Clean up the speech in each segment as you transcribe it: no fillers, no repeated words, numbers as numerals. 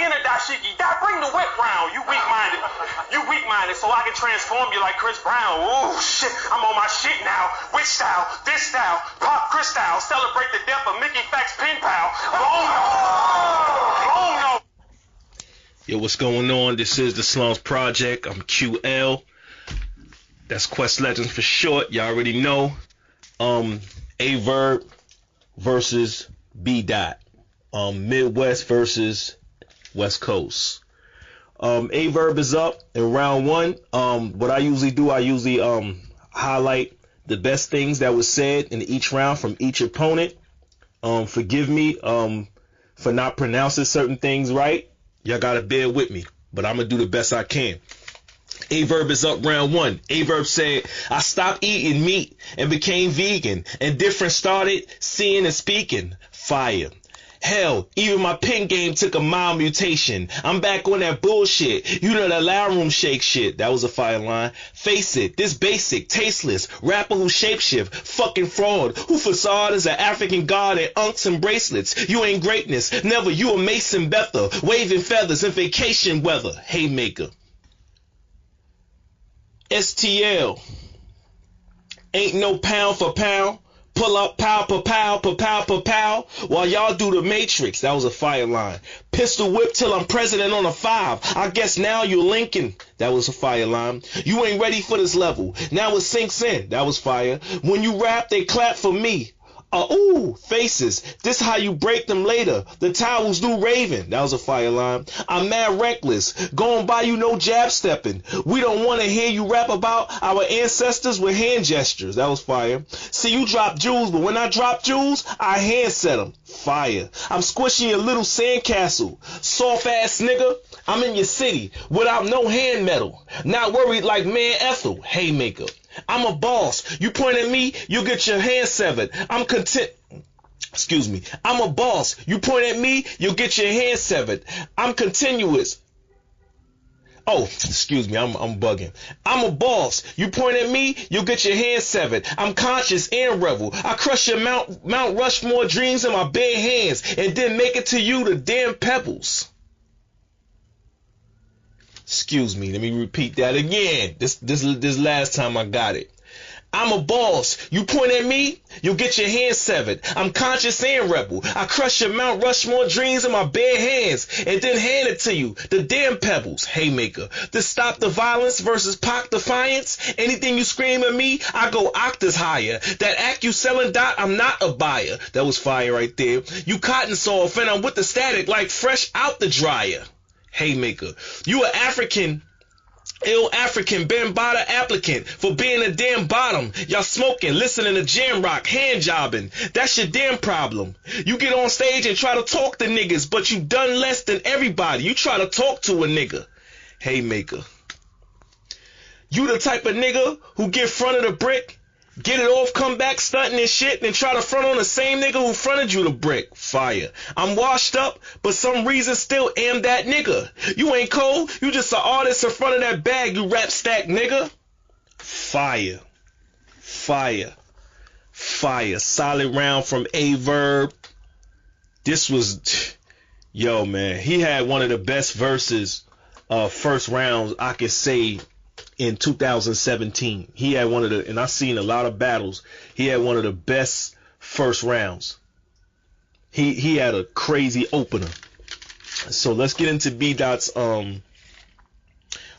in a dashiki. Dad, bring the whip round. You weak-minded. You weak-minded, so I can transform you like Chris Brown. Ooh, shit. I'm on my shit now. Which style? This style. Pop Chris style. Celebrate the death of Mickey Fax Pen Pal. Long no. Yo, what's going on? This is the Slums Project. I'm QL. That's Quest Legends for short. Y'all already know. A verb versus B dot. Midwest versus West Coast. A verb is up in round one. What I usually do, highlight the best things that was said in each round from each opponent. Forgive me for not pronouncing certain things right. Y'all gotta bear with me, but I'm gonna do the best I can. A verb is up round one. A verb said, I stopped eating meat and became vegan, and different started seeing and speaking. Fire. Hell, even my pen game took a mild mutation. I'm back on that bullshit. You know that loud room shake shit. That was a fire line. Face it, this basic, tasteless rapper who shapeshift, fucking fraud, who facade is an African god and unks and bracelets. You ain't greatness, never. You a Mason Bether, waving feathers in vacation weather. Haymaker. STL. Ain't no pound for pound. Pull up, pow, pa, pow, pa, pow, pa, pow, while y'all do the Matrix. That was a fire line. Pistol whip till I'm president on a 5. I guess now you're Lincoln. That was a fire line. You ain't ready for this level. Now it sinks in. That was fire. When you rap, they clap for me. Ooh, faces. This how you break them later. The towels do raving. That was a fire line. I'm mad reckless. Going by you no jab stepping. We don't want to hear you rap about our ancestors with hand gestures. That was fire. See, you drop jewels, but when I drop jewels, I hand set them. Fire. I'm squishing your little sandcastle. Soft ass nigga. I'm in your city without no hand metal. Not worried like man Ethel. Haymaker. I'm a boss. You point at me, you'll get your hand severed. I'm content. Excuse me. I'm a boss. You point at me, you'll get your hand severed. I'm continuous. Oh, excuse me. I'm bugging. I'm a boss. You point at me, you'll get your hand severed. I'm conscious and rebel. I crush your Mount Rushmore dreams in my bare hands and then make it to you the damn pebbles. Excuse me, let me repeat that again. This last time I got it. I'm a boss. You point at me, you'll get your hand severed. I'm conscious and rebel. I crush your Mount Rushmore dreams in my bare hands and then hand it to you. The damn pebbles. Haymaker. To stop the violence versus Pac defiance. Anything you scream at me, I go octaves higher. That act you selling dot, I'm not a buyer. That was fire right there. You cotton soft and I'm with the static like fresh out the dryer. Haymaker. You an African, ill African, Bambada applicant for being a damn bottom. Y'all smoking, listening to jam rock, hand jobbing. That's your damn problem. You get on stage and try to talk to niggas, but you done less than everybody. You try to talk to a nigga. Haymaker. You the type of nigga who get front of the brick, get it off, come back stunting and shit, and try to front on the same nigga who fronted you the brick. Fire. I'm washed up, but some reason still am that nigga. You ain't cold, you just an artist in front of that bag, you rap stack nigga. Fire. Fire. Fire. Solid round from A verb. This was, yo man, he had one of the best verses, first rounds I could say in 2017. He had one of the, and I've seen a lot of battles, he had one of the best first rounds. He had a crazy opener. So let's get into B Dot's round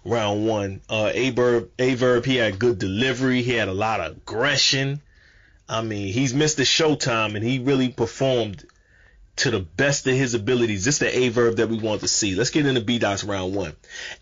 one. A verb, he had good delivery, he had a lot of aggression. I mean, he's Mr. Showtime and he really performed to the best of his abilities. This is the A verb that we want to see. Let's get into B Dot's round one.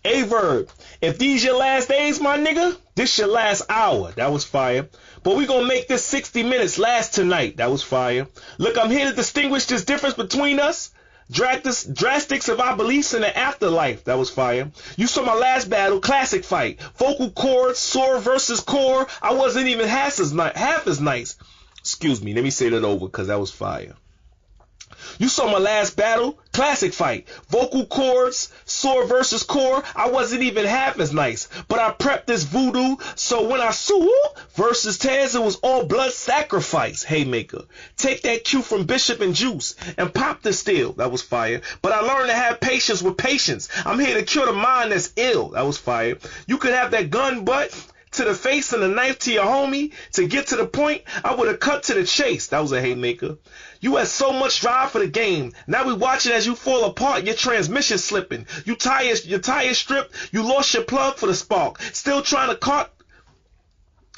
A verb. If these your last days, my nigga, this your last hour. That was fire. But we gonna make this 60 minutes last tonight. That was fire. Look, I'm here to distinguish this difference between us. Drastics of our beliefs in the afterlife. That was fire. You saw my last battle, classic fight. Vocal cords, sore versus core. I wasn't even half as nice. Excuse me, let me say that over because that was fire. You saw my last battle, classic fight. Vocal cords, sword versus core. I wasn't even half as nice, but I prepped this voodoo. So when I sue versus Taz, it was all blood sacrifice. Haymaker. Take that cue from Bishop and Juice and pop the steel. That was fire. But I learned to have patience with patience. I'm here to cure the mind that's ill. That was fire. You could have that gun butt to the face and a knife to your homie. To get to the point, I would have cut to the chase. That was a haymaker. You had so much drive for the game. Now we watching as you fall apart, your transmission slipping. Your tire stripped, you lost your plug for the spark. Still trying to caught.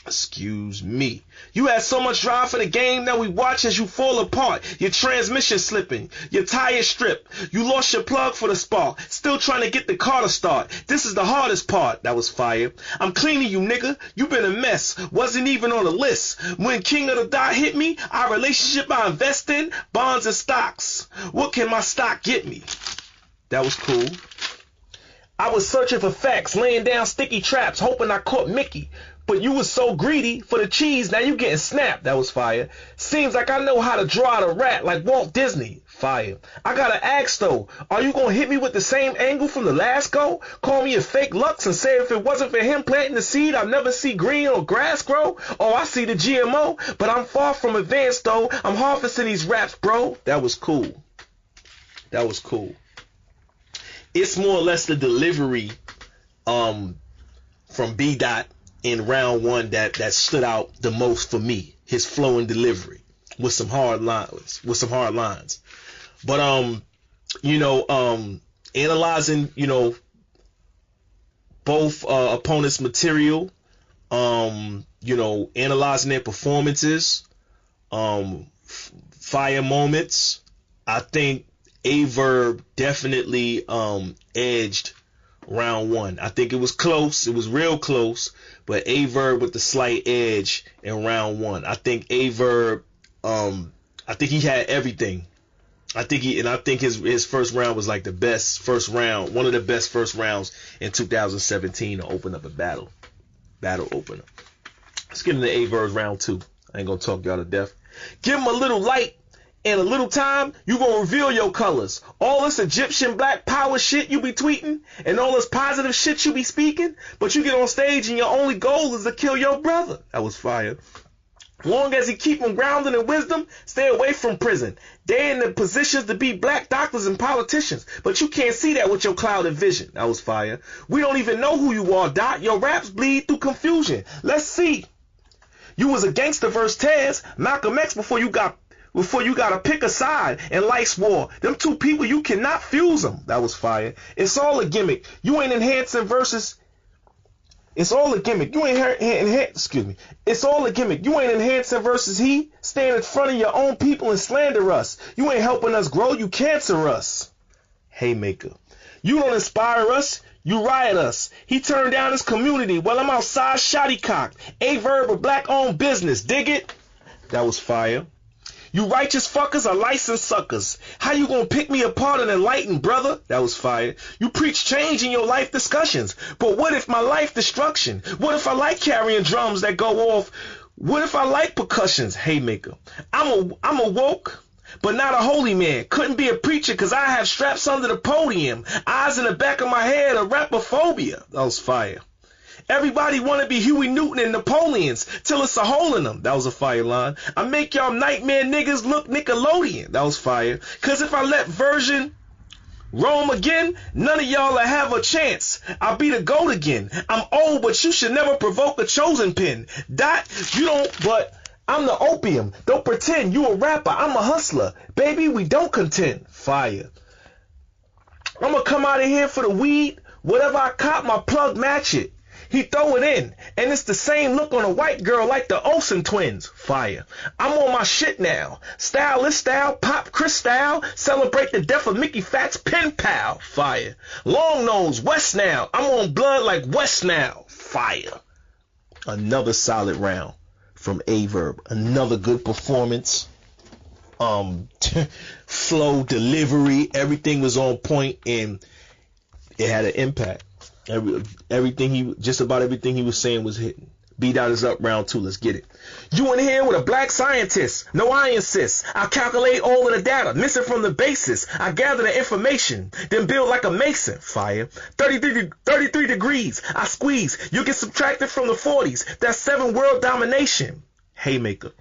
Excuse me. You had so much drive for the game, now we watch as you fall apart. Your transmission slipping, your tire stripped. You lost your plug for the spark. Still trying to get the car to start. This is the hardest part. That was fire. I'm cleaning you, nigga. You been a mess. Wasn't even on the list. When King of the Dot hit me, our relationship I invest in, bonds and stocks. What can my stock get me? That was cool. I was searching for facts, laying down sticky traps, hoping I caught Mickey. But you was so greedy for the cheese, now you getting snapped. That was fire. Seems like I know how to draw out a rat like Walt Disney. Fire. I gotta ask though, are you gonna hit me with the same angle from the last go? Call me a fake Lux and say if it wasn't for him planting the seed, I'd never see green or grass grow? Oh, I see the GMO, but I'm far from advanced though. I'm harvesting these raps, bro. That was cool. That was cool. It's more or less the delivery from B. Dot in round one that stood out the most for me. His flow and delivery with some hard lines. But analyzing, both opponents' material, analyzing their performances, fire moments. I think Verb definitely edged round one. I think it was close. It was real close, but Verb with the slight edge in round one. I think Verb, I think he had everything. I think his first round was like the best first round, one of the best first rounds in 2017 to open up a battle opener. Let's get into Verb's round two. I ain't gonna talk y'all to death. Give him a little light. In a little time, you gonna reveal your colors. All this Egyptian black power shit you be tweeting, and all this positive shit you be speaking, but you get on stage and your only goal is to kill your brother. That was fire. Long as he keep him grounded in wisdom, stay away from prison. They in the positions to be black doctors and politicians, but you can't see that with your clouded vision. That was fire. We don't even know who you are, Dot. Your raps bleed through confusion. Let's see. You was a gangster versus Taz, Malcolm X before you got to pick a side in life's war. Them two people, you cannot fuse them. That was fire. It's all a gimmick. You ain't enhancing versus. It's all a gimmick. You ain't It's all a gimmick. You ain't enhancing versus he. Stand in front of your own people and slander us. You ain't helping us grow. You cancer us. Haymaker. You don't inspire us. You riot us. He turned down his community while I'm outside shotty cocked. Verb a black owned business. Dig it? That was fire. You righteous fuckers are licensed suckers. How you gonna pick me apart and enlighten, brother? That was fire. You preach change in your life discussions. But what if my life destruction? What if I like carrying drums that go off? What if I like percussions? Haymaker. I'm a woke, but not a holy man. Couldn't be a preacher because I have straps under the podium. Eyes in the back of my head, a rapophobia. That was fire. Everybody want to be Huey Newton and Napoleons till it's a hole in them. That was a fire line. I make y'all nightmare niggas look Nickelodeon. That was fire. Because if I let version roam again, none of y'all will have a chance. I'll be the GOAT again. I'm old, but you should never provoke a chosen pin. Dot, you don't, but I'm the opium. Don't pretend you a rapper. I'm a hustler. Baby, we don't contend. Fire. I'm going to come out of here for the weed. Whatever I cop, my plug match it. He throw it in, and it's the same look on a white girl like the Olsen twins. Fire. I'm on my shit now. Style, pop Chris style. Celebrate the death of Mickey Fat's pen pal. Fire. Long nose, West now. I'm on blood like West now. Fire. Another solid round from Verb. Another good performance. Flow, delivery, everything was on point, and it had an impact. Just about everything he was saying was hitting. B dot is up round 2. Let's get it. You in here with a black scientist. No, I insist. I calculate all of the data, missing from the basis. I gather the information, then build like a mason. Fire. 33 degrees. I squeeze. You get subtracted from the 40s. That's 7 world domination. Haymaker.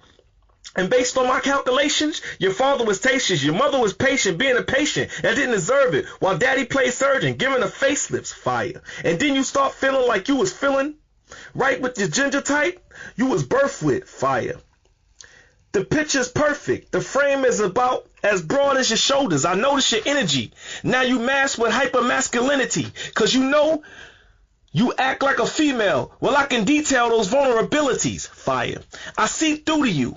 And based on my calculations, your father was tenacious, your mother was patient, being a patient, and didn't deserve it, while daddy played surgeon, giving a facelifts. Fire. And then you start feeling like you was feeling right with your ginger type, you was birthed with. Fire. The picture's perfect. The frame is about as broad as your shoulders. I notice your energy. Now you masked with hypermasculinity, cause you know you act like a female. Well, I can detail those vulnerabilities. Fire. I see through to you,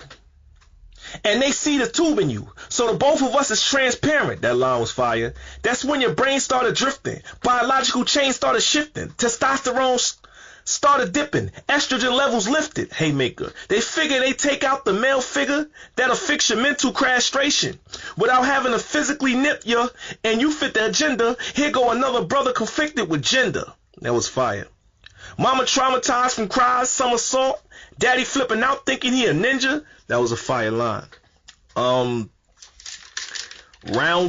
and they see the tube in you. So the both of us is transparent. That line was fire. That's when your brain started drifting. Biological chains started shifting. Testosterone started dipping. Estrogen levels lifted. Haymaker. They figure they take out the male figure that'll fix your mental castration without having to physically nip you, and you fit the agenda. Here go another brother conflicted with gender. That was fire. Mama traumatized from cries, somersault. Daddy flipping out thinking he a ninja. That was a fire line. Round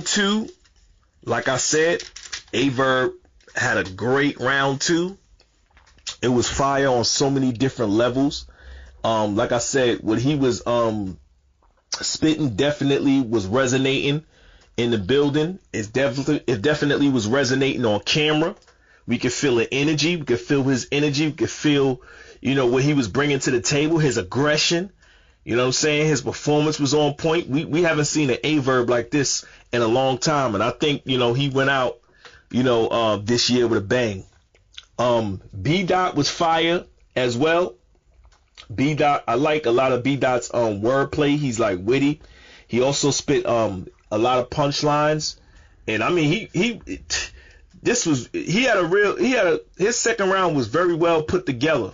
2, like I said, A-Verb had a great round 2. It was fire on so many different levels. Like I said, what he was spitting definitely was resonating in the building. It definitely was resonating on camera. We could feel the energy. We could feel his energy. We could feel, what he was bringing to the table, his aggression. You know what I'm saying? His performance was on point. We haven't seen an A-Verb like this in a long time. And I think, he went out, this year with a bang. B dot was fire as well. B dot, I like a lot of B dot's wordplay. He's like witty. He also spit a lot of punchlines. And I mean, his second round was very well put together.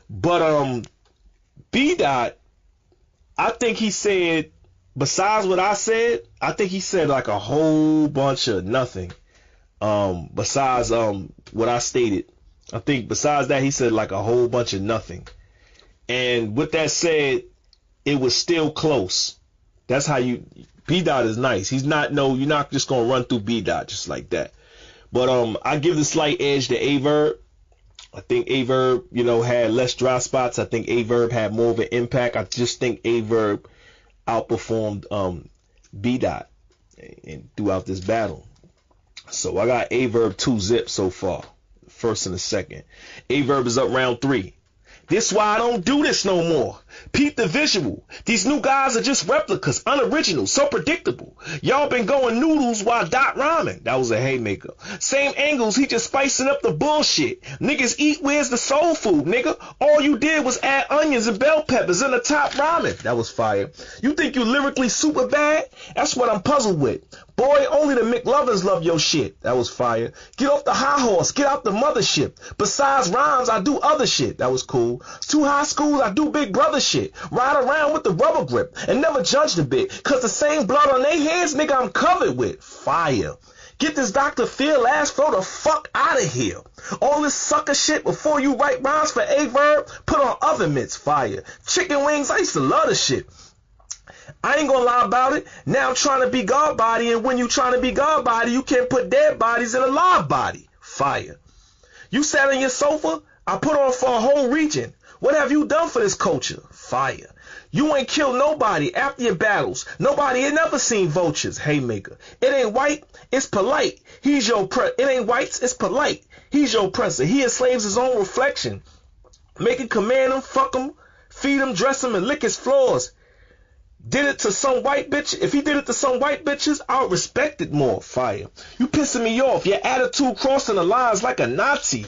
But B dot, I think he said, besides what I said, I think he said like a whole bunch of nothing. Besides what I stated. I think besides that he said like a whole bunch of nothing. And with that said, it was still close. That's how B dot is nice. You're not just gonna run through B dot just like that. But I give the slight edge to A-Verb. I think A-Verb, had less dry spots. I think A-Verb had more of an impact. I just think A-Verb outperformed B dot throughout this battle. So I got A-Verb 2-zip so far, first and the second. A-Verb is up round 3. This why I don't do this no more. Peep the visual. These new guys are just replicas, unoriginal, so predictable. Y'all been going noodles while dot rhyming. That was a haymaker. Same angles, he just spicing up the bullshit. Niggas eat, where's the soul food, nigga? All you did was add onions and bell peppers in the top ramen. That was fire. You think you lyrically super bad? That's what I'm puzzled with. Boy, only the McLovins love your shit. That was fire. Get off the high horse. Get out the mothership. Besides rhymes, I do other shit. That was cool. 2 high schools, I do big brother shit. Ride around with the rubber grip and never judge the bit. Cause the same blood on their hands, nigga, I'm covered with. Fire. Get this Dr. Phil ass throw the fuck out of here. All this sucker shit before you write rhymes for A-Verb, put on oven mitts. Fire. Chicken wings, I used to love the shit. I ain't gonna lie about it. Now I'm trying to be God body, and when you trying to be God body, you can't put dead bodies in a live body. Fire. You sat on your sofa, I put on for a whole region. What have you done for this culture? Fire. You ain't killed nobody after your battles. Nobody ain't never seen vultures. Haymaker. It ain't white, it's polite. It ain't whites, it's polite. He's your oppressor. He enslaves his own reflection. Make him command him, fuck him, feed him, dress him, and lick his floors. Did it to some white bitch. If he did it to some white bitches, I would respect it more. Fire. You pissing me off. Your attitude crossing the lines like a Nazi.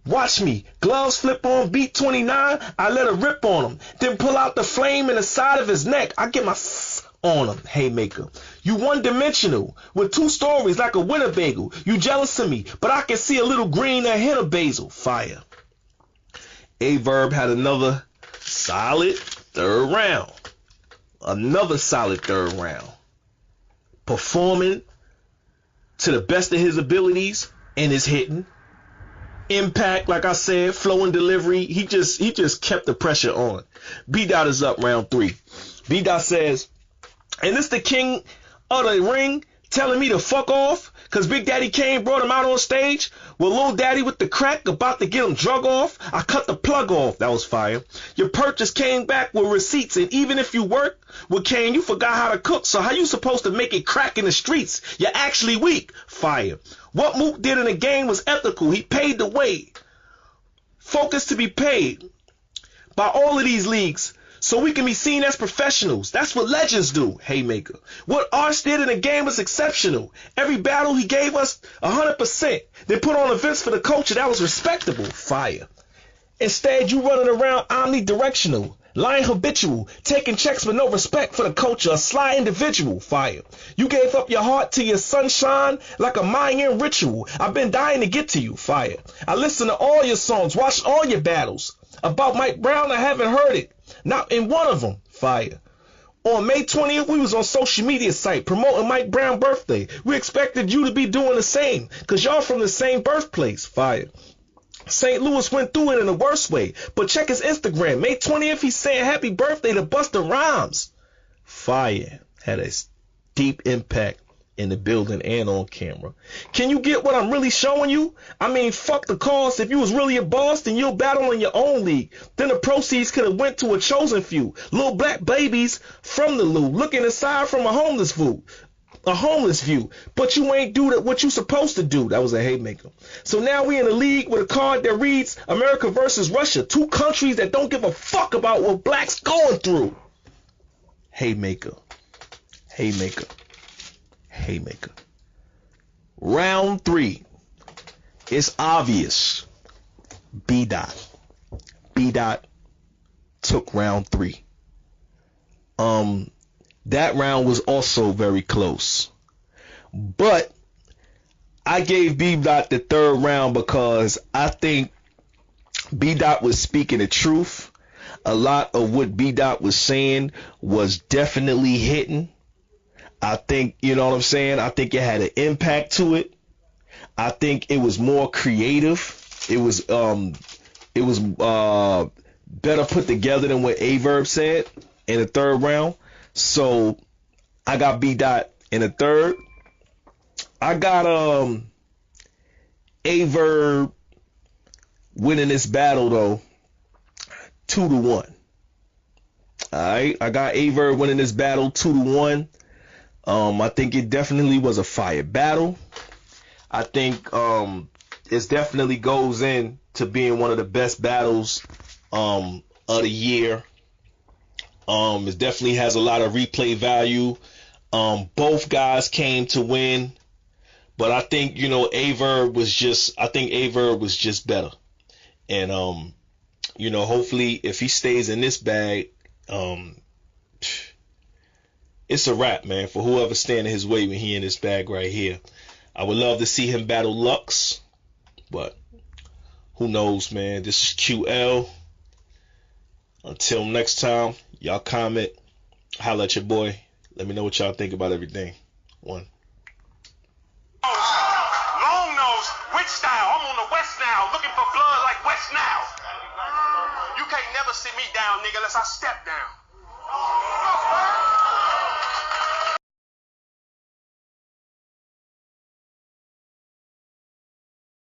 Watch me. Gloves flip on beat 29. I let her rip on him. Then pull out the flame in the side of his neck. I get my on him. Haymaker. You one-dimensional with 2 stories like a Winnebago. You jealous of me, but I can see a little green ahead of basil. Fire. A-Verb had another solid third round. Another solid third round. Performing to the best of his abilities and his hitting. Impact, like I said, flow and delivery. He just kept the pressure on. B Dot is up round 3. B Dot says, and this the king of the ring telling me to fuck off because Big Daddy Kane brought him out on stage with Lil Daddy with the crack about to get him drug off. I cut the plug off. That was fire. Your purchase came back with receipts, and even if you work with Kane, you forgot how to cook. So how you supposed to make it crack in the streets? You're actually weak. Fire. What Mook did in the game was ethical. He paid the way. Focus to be paid by all of these leagues, so we can be seen as professionals. That's what legends do. Haymaker. What Arch did in the game was exceptional. Every battle he gave us 100%. They put on events for the culture. That was respectable. Fire. Instead, you running around omnidirectional, lying habitual, taking checks with no respect for the culture, a sly individual. Fire. You gave up your heart to your sunshine like a Mayan ritual. I've been dying to get to you. Fire. I listened to all your songs, watched all your battles. About Mike Brown, I haven't heard it. Not in one of them. Fire. On May 20th, we was on social media site promoting Mike Brown's birthday. We expected you to be doing the same, because y'all from the same birthplace. Fire. St. Louis went through it in the worst way. But check his Instagram. May 20th, he's saying happy birthday to Busta Rhymes. Fire. Had a deep impact in the building and on camera. Can you get what I'm really showing you? I mean, fuck the cost. If you was really a boss, then you'll battle in your own league. Then the proceeds could have went to a chosen few. Little black babies from the loot, looking inside from a homeless view. But you ain't do what you supposed to do. That was a haymaker. So now we in a league with a card that reads America versus Russia. 2 countries that don't give a fuck about what blacks going through. Haymaker. Haymaker. Haymaker. Round 3. It's obvious. B Dot took round 3. That round was also very close. But I gave B Dot the 3rd round because I think B Dot was speaking the truth. A lot of what B Dot was saying was definitely hitting. I think, you know what I'm saying? I think it had an impact to it. I think it was more creative. It was better put together than what A-Verb said in the 3rd round. So I got B Dot in the 3rd. I got A-Verb winning this battle though 2-1. Alright, I got A-Verb winning this battle 2-1. I think it definitely was a fire battle. I think it definitely goes in to being one of the best battles of the year. It definitely has a lot of replay value. Both guys came to win, but I think, you know, A-Verb was just better. And you know, hopefully if he stays in this bag, it's a wrap, man, for whoever's standing his way when he in this bag right here. I would love to see him battle Lux, but who knows, man. This is QL. Until next time, y'all comment, holla at your boy. Let me know what y'all think about everything. 1. Long nose, witch style. I'm on the west now, looking for blood like West now. You can't never sit me down, nigga, unless I step down.